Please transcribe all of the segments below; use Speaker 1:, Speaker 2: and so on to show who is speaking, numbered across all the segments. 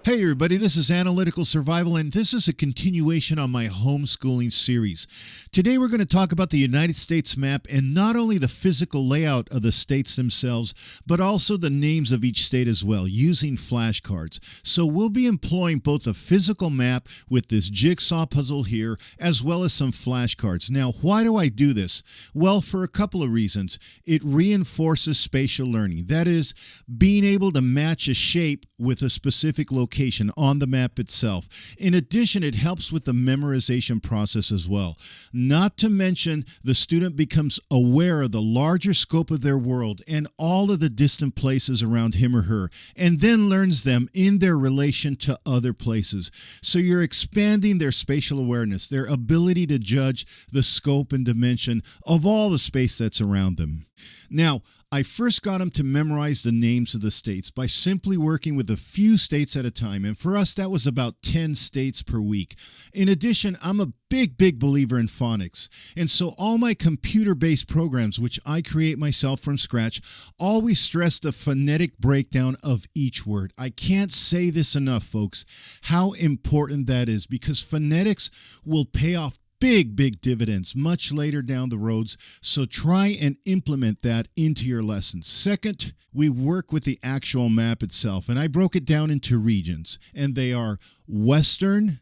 Speaker 1: Hey everybody, this is Analytical Survival, and this is a continuation on my homeschooling series. Today we're going to talk about the United States map and not only the physical layout of the states themselves, but also the names of each state as well, using flashcards. So we'll be employing both a physical map with this jigsaw puzzle here, as well as some flashcards. Now, why do I do this? Well, for a couple of reasons. It reinforces spatial learning. That is, being able to match a shape with a specific location on the map itself. In addition, it helps with the memorization process as well. Not to mention, the student becomes aware of the larger scope of their world and all of the distant places around him or her, and then learns them in their relation to other places. So you're expanding their spatial awareness, their ability to judge the scope and dimension of all the space that's around them. Now, I first got them to memorize the names of the states by simply working with a few states at a time, and for us that was about 10 states per week. In addition, I'm a big believer in phonics, and so all my computer-based programs, which I create myself from scratch, always stress the phonetic breakdown of each word. I can't say this enough, folks, how important that is, because phonetics will pay off big dividends much later down the roads, so try and implement that into your lessons. Second, we work with the actual map itself, and I broke it down into regions, and they are Western,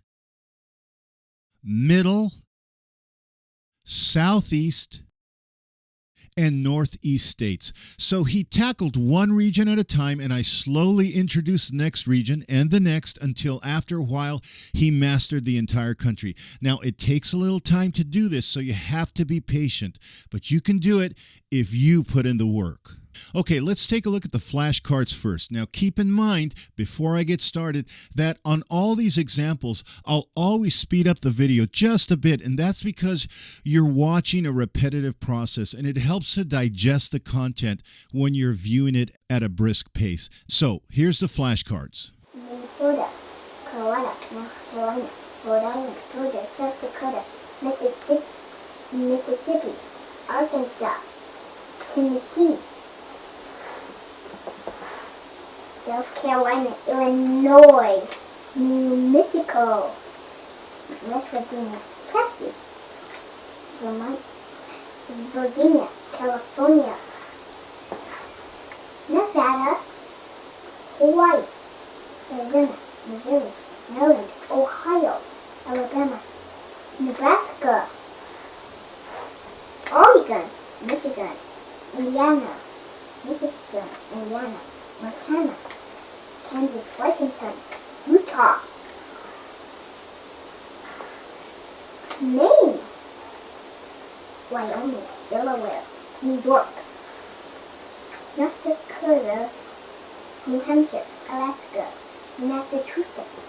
Speaker 1: Middle, Southeast, and Northeast states. So he tackled one region at a time, and I slowly introduced the next region and the next until after a while he mastered the entire country. Now, it takes a little time to do this, so you have to be patient, but you can do it if you put in the work. Okay, let's take a look at the flashcards first. Now, keep in mind, before I get started, that on all these examples, I'll always speed up the video just a bit, and that's because you're watching a repetitive process, and it helps to digest the content when you're viewing it at a brisk pace. So, here's the flashcards.
Speaker 2: Minnesota, Carolina, North Carolina, Rhode Island, Georgia, South Dakota, Mississippi, Arkansas, Tennessee, South Carolina, Illinois, New Mexico, West Virginia, Texas, Vermont, Virginia, California, Nevada, Hawaii, Arizona, Missouri, Maryland, Ohio, Alabama, Nebraska, Oregon, Michigan, Indiana, Montana, Kansas, Washington, Utah, Maine, Wyoming, Delaware, New York, North Dakota, New Hampshire, Alaska, Massachusetts,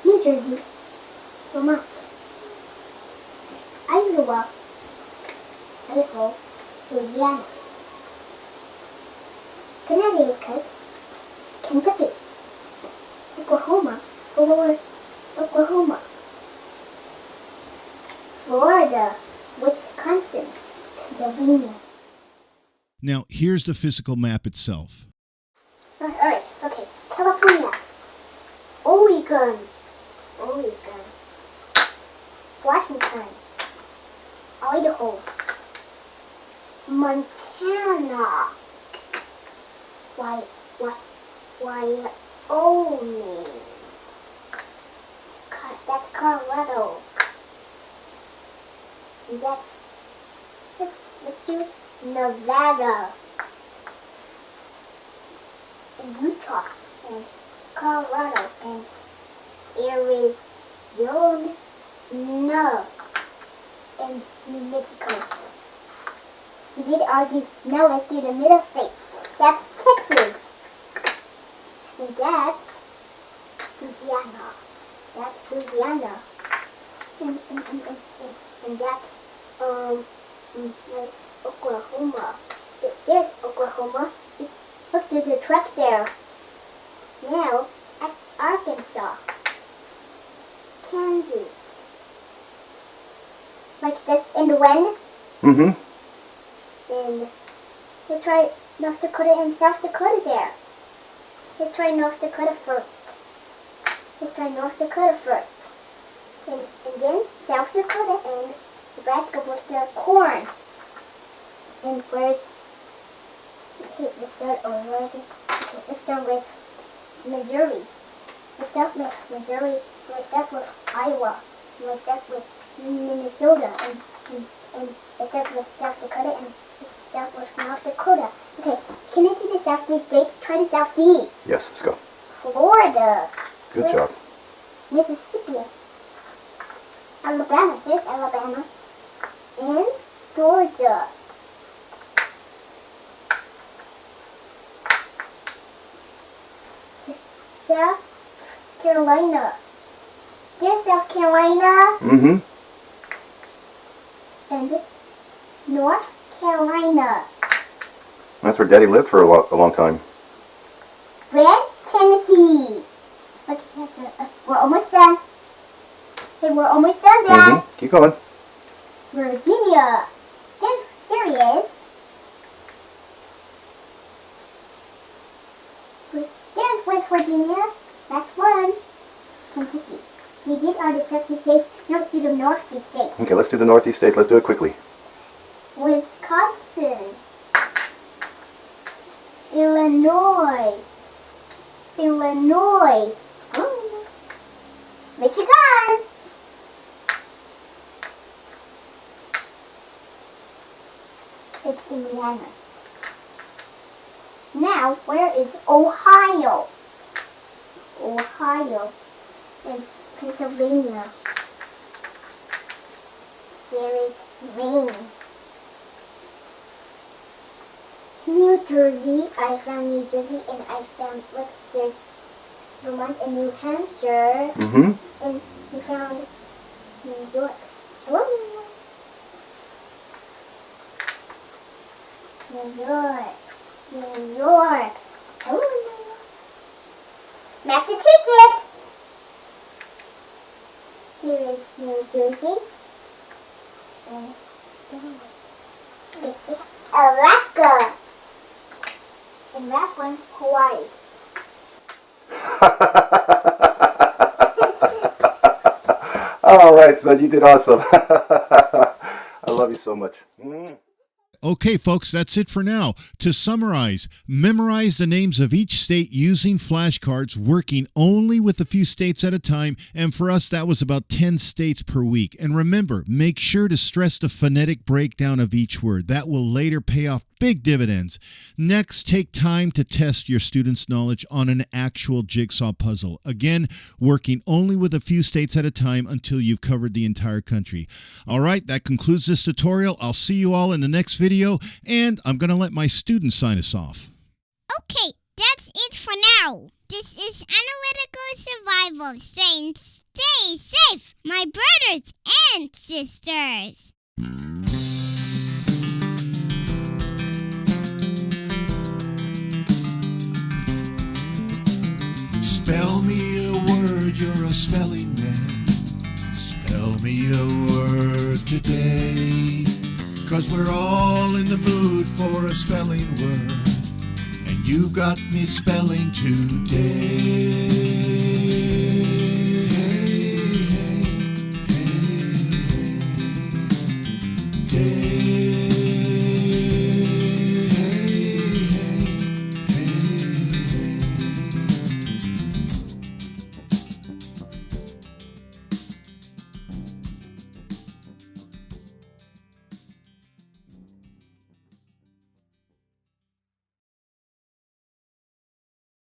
Speaker 2: New Jersey, Vermont, Iowa, Idaho, Louisiana, Connecticut, Kentucky, Oklahoma, Florida, Wisconsin, Pennsylvania.
Speaker 1: Now, here's the physical map itself.
Speaker 2: Alright, okay. California, Oregon, Washington, Idaho, Montana, Wyoming, that's Colorado, and let's do Nevada, and Utah, and Colorado, and Arizona, and New Mexico. We did already. Now let's do the middle state. That's Texas. And that's Louisiana. And that's Oklahoma. There's Oklahoma. Look, there's a truck there. Now, Arkansas. Kansas. Like this, and when?
Speaker 3: Mm-hmm.
Speaker 2: And we'll try North Dakota and South Dakota there. Let's try North Dakota first. Let's try North Dakota first. And then South Dakota and Nebraska with the corn. And where's... Okay, let's start over again. Okay, let's start with Missouri. Let's start with Missouri. Let's start with Iowa. Let's start with Minnesota. And let's start with South Dakota. And let's start with North Dakota. Okay, connected to the Southeast states. Try the Southeast.
Speaker 3: Yes, let's go.
Speaker 2: Florida.
Speaker 3: Good job.
Speaker 2: Mississippi. Alabama. There's Alabama. And Georgia. South Carolina. There's South Carolina.
Speaker 3: Mm-hmm.
Speaker 2: And North Carolina.
Speaker 3: That's where Daddy lived for a long time.
Speaker 2: Red, Tennessee. Okay, that's it. We're almost done. Hey, we're almost done, Dad.
Speaker 3: Mm-hmm. Keep going.
Speaker 2: Virginia. There he is. There's West Virginia. That's one. Kentucky. These are the Southeast states. Now let's do the Northeast states.
Speaker 3: Okay, let's do the Northeast states. Let's do it quickly.
Speaker 2: Wisconsin. Illinois. Michigan. It's Indiana. Now, where is Ohio? Ohio and Pennsylvania. There is Maine. New Jersey. I found New Jersey and I found, look, there's Vermont and New Hampshire.
Speaker 3: Mm-hmm.
Speaker 2: And we found New York. Hello, New York. New York. Hello, New York. Massachusetts. Here is New Jersey. And Alaska. And last one, Hawaii.
Speaker 3: All right, son, you did awesome. I love you so much.
Speaker 1: Okay, folks, that's it for now. To summarize, memorize the names of each state using flashcards, working only with a few states at a time, and for us, that was about 10 states per week. And remember, make sure to stress the phonetic breakdown of each word. That will later pay off big dividends. Next, take time to test your students' knowledge on an actual jigsaw puzzle. Again, working only with a few states at a time until you've covered the entire country. All right, that concludes this tutorial. I'll see you all in the next video, and I'm going to let my students sign us off.
Speaker 4: Okay, that's it for now. This is Analytical Survival saying stay safe, my brothers and sisters.
Speaker 1: Spell me a word, you're a spelling man. Spell me a word today. 'Cause we're all in the mood for a spelling word. And you got me spelling today.